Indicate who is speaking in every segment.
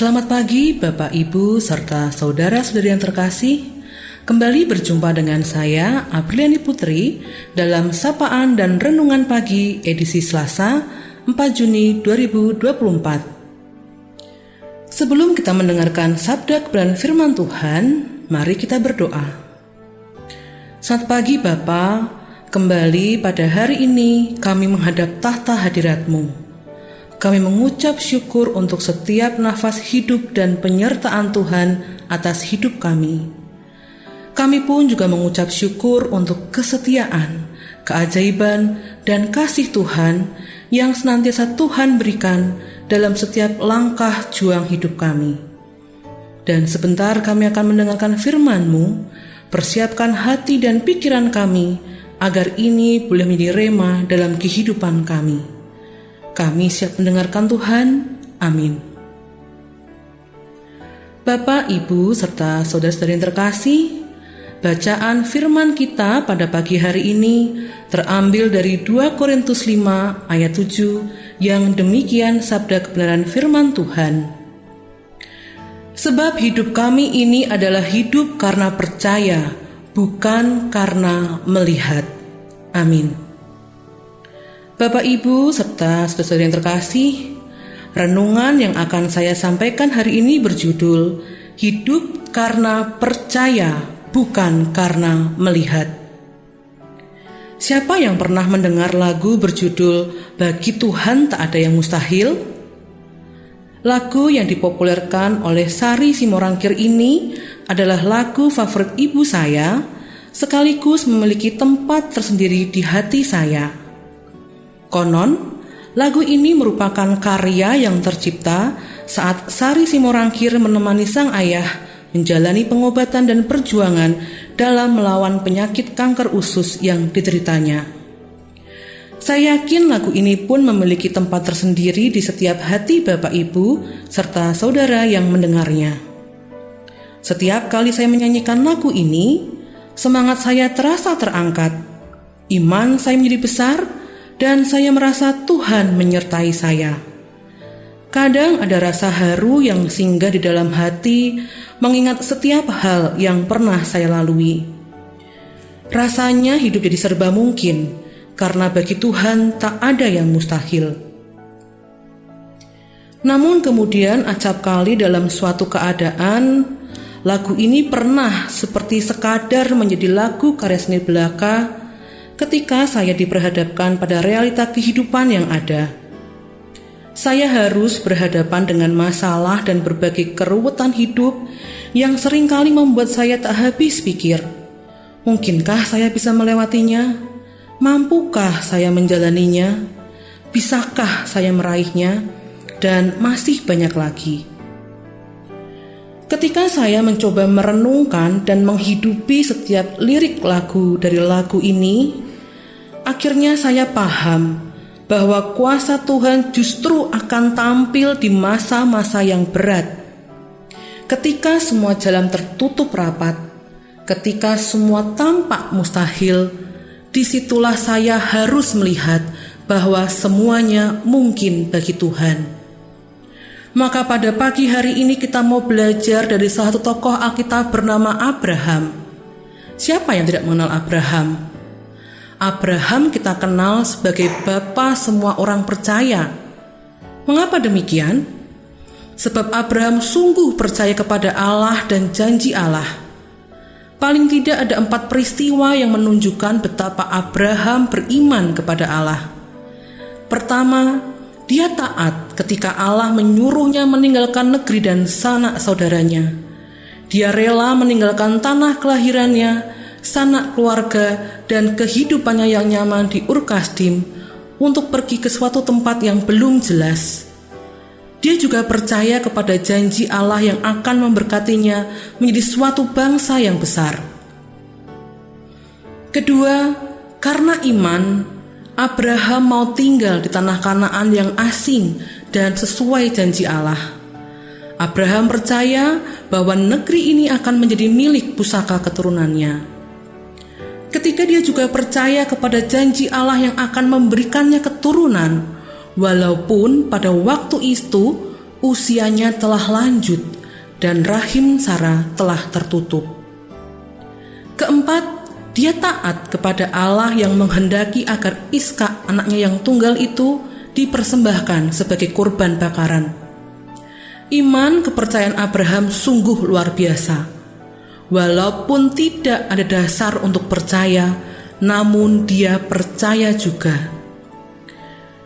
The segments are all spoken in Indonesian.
Speaker 1: Selamat pagi Bapak Ibu serta saudara-saudari yang terkasih. Kembali berjumpa dengan saya Apriliani Putri dalam Sapaan dan Renungan Pagi edisi Selasa 4 Juni 2024. Sebelum kita mendengarkan sabda kebenaran firman Tuhan, mari kita berdoa. Selamat pagi Bapa, kembali pada hari ini kami menghadap tahta hadirat-Mu. Kami mengucap syukur untuk setiap nafas hidup dan penyertaan Tuhan atas hidup kami. Kami pun juga mengucap syukur untuk kesetiaan, keajaiban, dan kasih Tuhan yang senantiasa Tuhan berikan dalam setiap langkah juang hidup kami. Dan sebentar kami akan mendengarkan firman-Mu, persiapkan hati dan pikiran kami agar ini boleh menjadi rema dalam kehidupan kami. Kami siap mendengarkan Tuhan. Amin. Bapak, Ibu, serta saudara-saudari yang terkasih, bacaan firman kita pada pagi hari ini terambil dari 2 Korintus 5 ayat 7 yang demikian sabda kebenaran firman Tuhan. Sebab hidup kami ini adalah hidup karena percaya, bukan karena melihat. Amin. Bapak, Ibu, serta saudara-saudari yang terkasih, renungan yang akan saya sampaikan hari ini berjudul Hidup karena percaya, bukan karena melihat. Siapa yang pernah mendengar lagu berjudul Bagi Tuhan Tak Ada Yang Mustahil? Lagu yang dipopulerkan oleh Sari Simorangkir ini adalah lagu favorit ibu saya, sekaligus memiliki tempat tersendiri di hati saya. Konon, lagu ini merupakan karya yang tercipta saat Sari Simorangkir menemani sang ayah menjalani pengobatan dan perjuangan dalam melawan penyakit kanker usus yang dideritanya. Saya yakin lagu ini pun memiliki tempat tersendiri di setiap hati Bapak Ibu serta saudara yang mendengarnya. Setiap kali saya menyanyikan lagu ini, semangat saya terasa terangkat, iman saya menjadi besar, dan saya merasa Tuhan menyertai saya. Kadang ada rasa haru yang singgah di dalam hati mengingat setiap hal yang pernah saya lalui. Rasanya hidup jadi serba mungkin, karena bagi Tuhan tak ada yang mustahil. Namun kemudian acap kali dalam suatu keadaan, lagu ini pernah seperti sekadar menjadi lagu karya seni belaka ketika saya diperhadapkan pada realita kehidupan yang ada. Saya harus berhadapan dengan masalah dan berbagai keruwetan hidup yang seringkali membuat saya tak habis pikir. Mungkinkah saya bisa melewatinya? Mampukah saya menjalaninya? Bisakah saya meraihnya? Dan masih banyak lagi. Ketika saya mencoba merenungkan dan menghidupi setiap lirik lagu dari lagu ini, akhirnya saya paham bahwa kuasa Tuhan justru akan tampil di masa-masa yang berat. Ketika semua jalan tertutup rapat, ketika semua tampak mustahil, disitulah saya harus melihat bahwa semuanya mungkin bagi Tuhan. Maka pada pagi hari ini kita mau belajar dari salah satu tokoh Alkitab bernama Abraham. Siapa yang tidak mengenal Abraham? Abraham kita kenal sebagai bapa semua orang percaya. Mengapa demikian? Sebab Abraham sungguh percaya kepada Allah dan janji Allah. Paling tidak ada 4 peristiwa yang menunjukkan betapa Abraham beriman kepada Allah. Pertama, dia taat ketika Allah menyuruhnya meninggalkan negeri dan sanak saudaranya. Dia rela meninggalkan tanah kelahirannya, sanak keluarga, dan kehidupannya yang nyaman di Ur Kasdim untuk pergi ke suatu tempat yang belum jelas. Dia juga percaya kepada janji Allah yang akan memberkatinya menjadi suatu bangsa yang besar. Kedua, karena iman, Abraham mau tinggal di tanah Kanaan yang asing dan sesuai janji Allah. Abraham percaya bahwa negeri ini akan menjadi milik pusaka keturunannya. Ketika dia juga percaya kepada janji Allah yang akan memberikannya keturunan, walaupun pada waktu itu usianya telah lanjut dan rahim Sarah telah tertutup. Keempat, dia taat kepada Allah yang menghendaki agar Ishak, anaknya yang tunggal itu, dipersembahkan sebagai kurban bakaran. Iman kepercayaan Abraham sungguh luar biasa. Walaupun tidak ada dasar untuk percaya, namun dia percaya juga.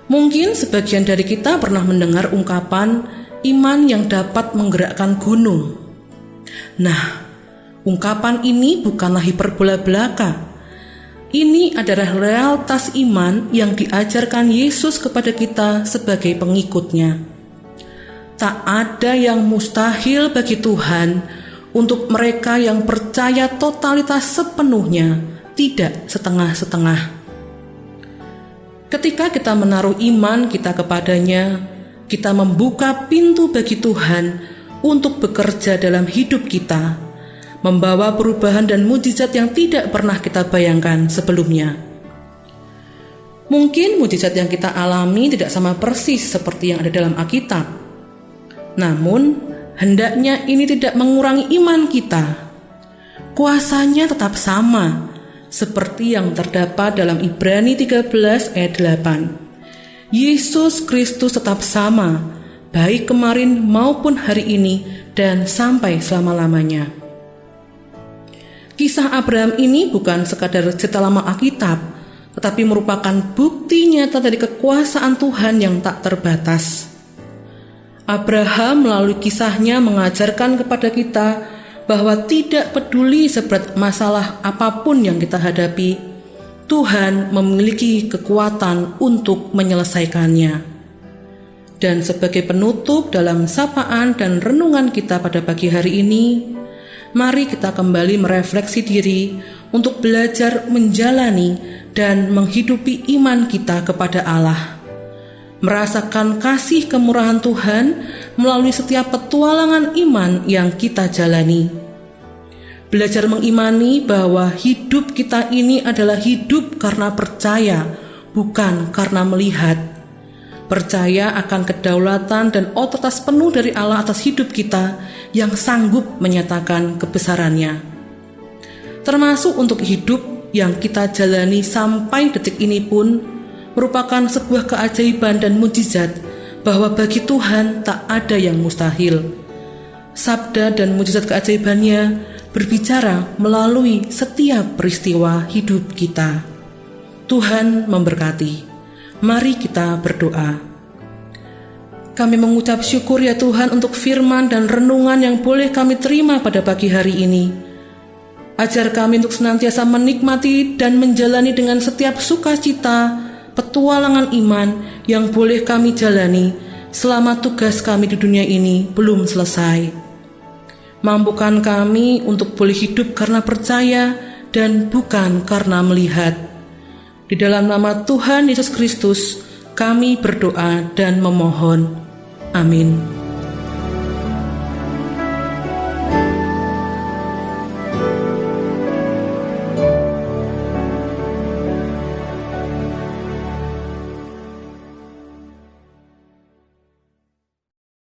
Speaker 1: Mungkin sebagian dari kita pernah mendengar ungkapan iman yang dapat menggerakkan gunung. Nah, ungkapan ini bukanlah hiperbola belaka. Ini adalah realitas iman yang diajarkan Yesus kepada kita sebagai pengikutnya. Tak ada yang mustahil bagi Tuhan untuk mereka yang percaya totalitas sepenuhnya, tidak setengah-setengah. Ketika kita menaruh iman kita kepadanya, kita membuka pintu bagi Tuhan untuk bekerja dalam hidup kita, membawa perubahan dan mujizat yang tidak pernah kita bayangkan sebelumnya. Mungkin mujizat yang kita alami tidak sama persis seperti yang ada dalam Alkitab. Namun, hendaknya ini tidak mengurangi iman kita. Kuasanya tetap sama, seperti yang terdapat dalam Ibrani 13 ayat 8. Yesus Kristus tetap sama, baik kemarin maupun hari ini dan sampai selama-lamanya. Kisah Abraham ini bukan sekadar cerita lama Alkitab, tetapi merupakan bukti nyata dari kekuasaan Tuhan yang tak terbatas. Abraham melalui kisahnya mengajarkan kepada kita bahwa tidak peduli seberat masalah apapun yang kita hadapi, Tuhan memiliki kekuatan untuk menyelesaikannya. Dan sebagai penutup dalam sapaan dan renungan kita pada pagi hari ini, mari kita kembali merefleksi diri untuk belajar menjalani dan menghidupi iman kita kepada Allah. Merasakan kasih kemurahan Tuhan melalui setiap petualangan iman yang kita jalani. Belajar mengimani bahwa hidup kita ini adalah hidup karena percaya, bukan karena melihat. Percaya akan kedaulatan dan otoritas penuh dari Allah atas hidup kita yang sanggup menyatakan kebesarannya. Termasuk untuk hidup yang kita jalani sampai detik ini pun merupakan sebuah keajaiban dan mujizat bahwa bagi Tuhan tak ada yang mustahil. Sabda dan mujizat keajaibannya berbicara melalui setiap peristiwa hidup kita. Tuhan memberkati. Mari kita berdoa. Kami mengucap syukur ya Tuhan untuk firman dan renungan yang boleh kami terima pada pagi hari ini. Ajar kami untuk senantiasa menikmati dan menjalani dengan setiap sukacita petualangan iman yang boleh kami jalani selama tugas kami di dunia ini belum selesai. Mampukan kami untuk boleh hidup karena percaya dan bukan karena melihat. Di dalam nama Tuhan Yesus Kristus, kami berdoa dan memohon. Amin.